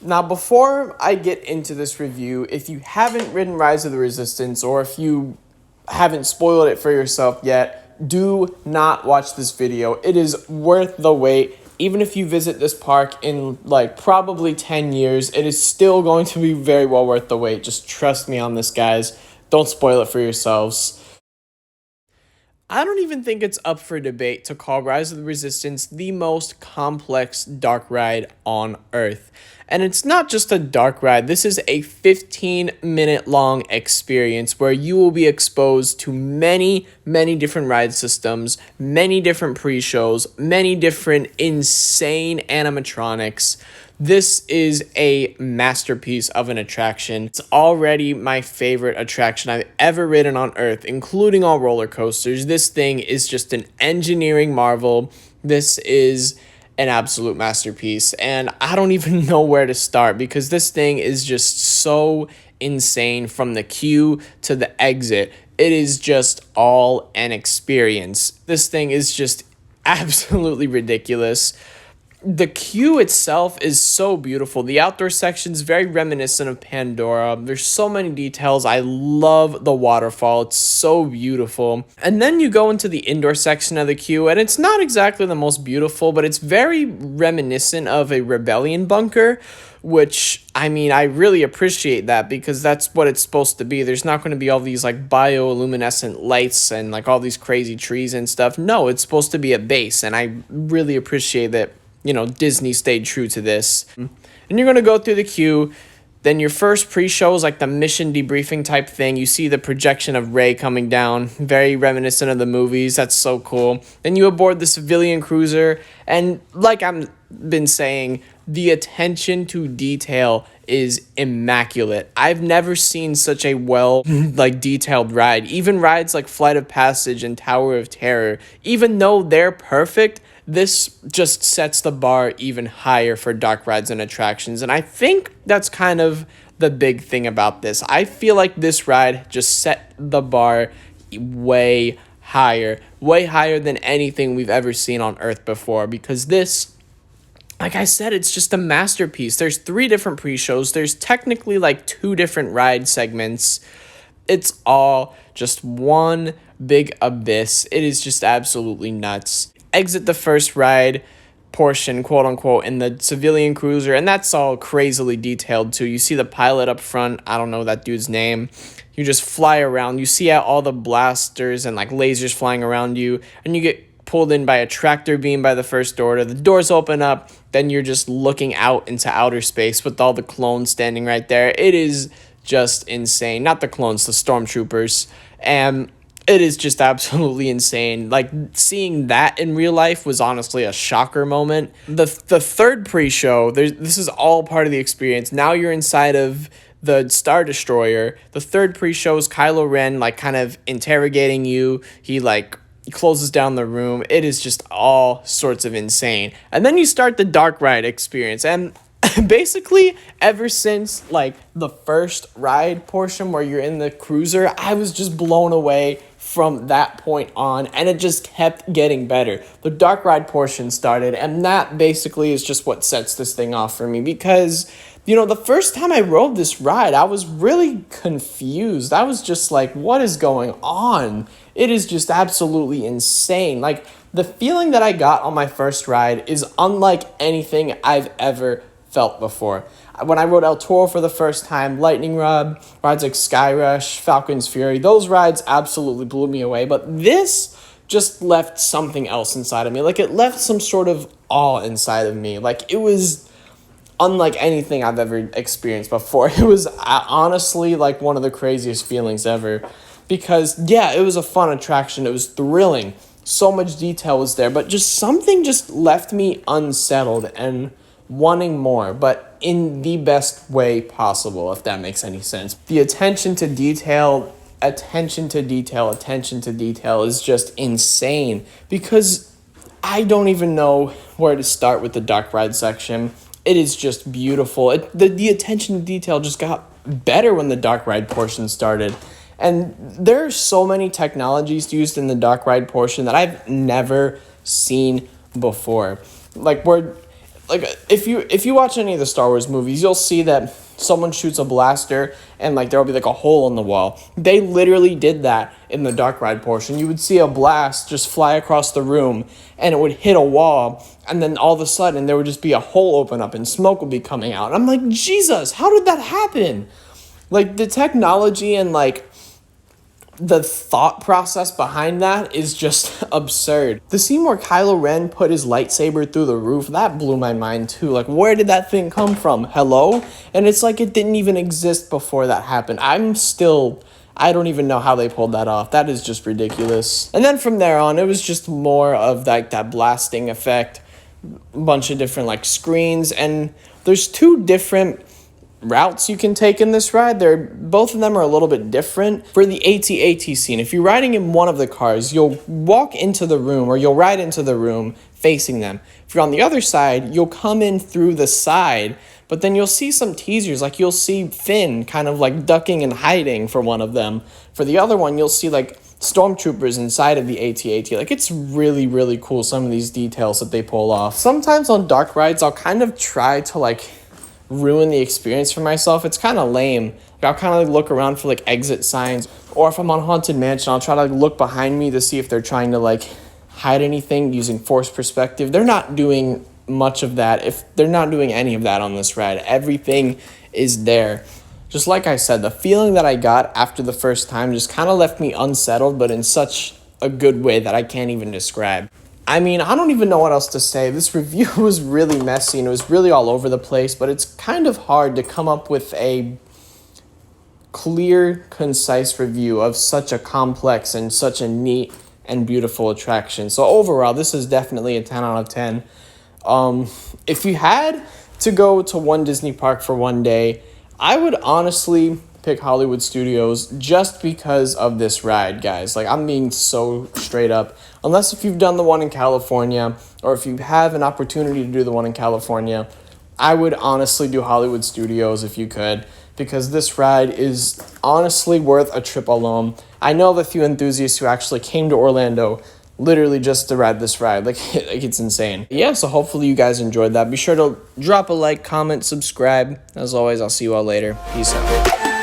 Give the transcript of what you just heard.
Now, before I get into this review, if you haven't ridden Rise of the Resistance, or if you haven't spoiled it for yourself yet, do not watch this video. It is worth the wait. Even if you visit this park in like probably 10 years, it is still going to be very well worth the wait. Just trust me on this, guys. Don't spoil it for yourselves. I don't even think it's up for debate to call Rise of the Resistance the most complex dark ride on Earth. And it's not just a dark ride, this is a 15-minute long experience where you will be exposed to many different ride systems, many different pre-shows, many different insane animatronics. This is a masterpiece of an attraction. It's already my favorite attraction I've ever ridden on Earth, including all roller coasters. This thing is just an engineering marvel. This is an absolute masterpiece, and I don't even know where to start because this thing is just so insane from the queue to the exit. It is just all an experience. This thing is just absolutely ridiculous. The queue itself is so beautiful. The outdoor section is very reminiscent of Pandora. There's so many details. I love the waterfall. It's so beautiful. And then you go into the indoor section of the queue, and it's not exactly the most beautiful, but it's very reminiscent of a rebellion bunker, which, I mean, I really appreciate that because that's what it's supposed to be. There's not going to be all these like bioluminescent lights and like all these crazy trees and stuff. No, it's supposed to be a base, and I really appreciate that. You know, Disney stayed true to this. And you're going to go through the queue. Then your first pre-show is like the mission debriefing type thing. You see the projection of Rey coming down. Very reminiscent of the movies. That's so cool. Then you aboard the civilian cruiser. And like I've been saying, the attention to detail is immaculate. I've never seen such a detailed ride. Even rides like Flight of Passage and Tower of Terror, even though they're perfect, this just sets the bar even higher for dark rides and attractions. And I think that's kind of the big thing about this. I feel like this ride just set the bar way higher than anything we've ever seen on Earth before. Because this, like I said, it's just a masterpiece. There's 3 different pre-shows. There's technically like 2 different ride segments. It's all just one big abyss. It is just absolutely nuts. Exit the first ride portion, quote unquote, in the civilian cruiser, and that's all crazily detailed too. You see the pilot up front. I don't know that dude's name. You just fly around. You see all the blasters and like lasers flying around you, and you get pulled in by a tractor beam by the First Order. The doors open up, then you're just looking out into outer space with all the clones standing right there. It is just insane. Not the clones, the stormtroopers. And it is just absolutely insane. Like, seeing that in real life was honestly a shocker moment. The third pre-show, this is all part of the experience. Now you're inside of the Star Destroyer. The third pre-show is Kylo Ren, like, kind of interrogating you. He, like, closes down the room. It is just all sorts of insane. And then you start the dark ride experience. And basically, ever since, like, the first ride portion where you're in the cruiser, I was just blown away from that point on, and it just kept getting better. The dark ride portion started, and that basically is just what sets this thing off for me because, you know, the first time I rode this ride, I was really confused. I was just like, what is going on? It is just absolutely insane. Like, the feeling that I got on my first ride is unlike anything I've ever felt before. When I rode El Toro for the first time, Lightning Rod, rides like Sky Rush, Falcon's Fury, those rides absolutely blew me away. But this just left something else inside of me. Like, it left some sort of awe inside of me. Like, it was unlike anything I've ever experienced before. It was honestly like one of the craziest feelings ever. Because, yeah, it was a fun attraction. It was thrilling. So much detail was there. But just something just left me unsettled and wanting more, but in the best way possible, if that makes any sense. The attention to detail is just insane because I don't even know where to start with the dark ride section. It is just beautiful. The attention to detail just got better when the dark ride portion started. And there are so many technologies used in the dark ride portion that I've never seen before. Like, like if you watch any of the Star Wars movies, you'll see that someone shoots a blaster and like there'll be like a hole in the wall. They literally did that in the dark ride portion. You would see a blast just fly across the room and it would hit a wall, and then all of a sudden there would just be a hole open up and smoke would be coming out. And I'm like, Jesus, how did that happen? Like, the technology and like the thought process behind that is just absurd. The scene where Kylo Ren put his lightsaber through the roof, that blew my mind too. Like, where did that thing come from? Hello? And it's like it didn't even exist before that happened. I don't even know how they pulled that off. That is just ridiculous. And then from there on, it was just more of like that blasting effect, a bunch of different like screens, and there's two different routes you can take in this ride. Both of them are a little bit different. For the AT-AT scene, if you're riding in one of the cars, you'll walk into the room, or you'll ride into the room facing them. If you're on the other side, you'll come in through the side, but then you'll see some teasers, like you'll see Finn kind of like ducking and hiding for one of them. For the other one, you'll see like stormtroopers inside of the AT-AT. Like, it's really, really cool, some of these details that they pull off. Sometimes on dark rides, I'll kind of try to like ruin the experience for myself. It's kind of lame. Like, I'll kind of like look around for like exit signs, or if I'm on Haunted Mansion, I'll try to like look behind me to see if they're trying to like hide anything using forced perspective. They're not doing much of that. If they're not doing any of that on this ride, everything is there. Just like I said, the feeling that I got after the first time just kind of left me unsettled, but in such a good way that I can't even describe. I mean, I don't even know what else to say. This review was really messy and it was really all over the place, but it's kind of hard to come up with a clear, concise review of such a complex and such a neat and beautiful attraction. So overall, this is definitely a 10 out of 10. If you had to go to one Disney park for one day, I would honestly pick Hollywood Studios just because of this ride, guys. Like, I'm being so straight up. Unless if you've done the one in California, or if you have an opportunity to do the one in California, I would honestly do Hollywood Studios if you could, because this ride is honestly worth a trip alone. I know of a few enthusiasts who actually came to Orlando literally just to ride this ride. Like it's insane. Yeah, so hopefully you guys enjoyed that. Be sure to drop a like, comment, subscribe. As always, I'll see you all later. Peace out.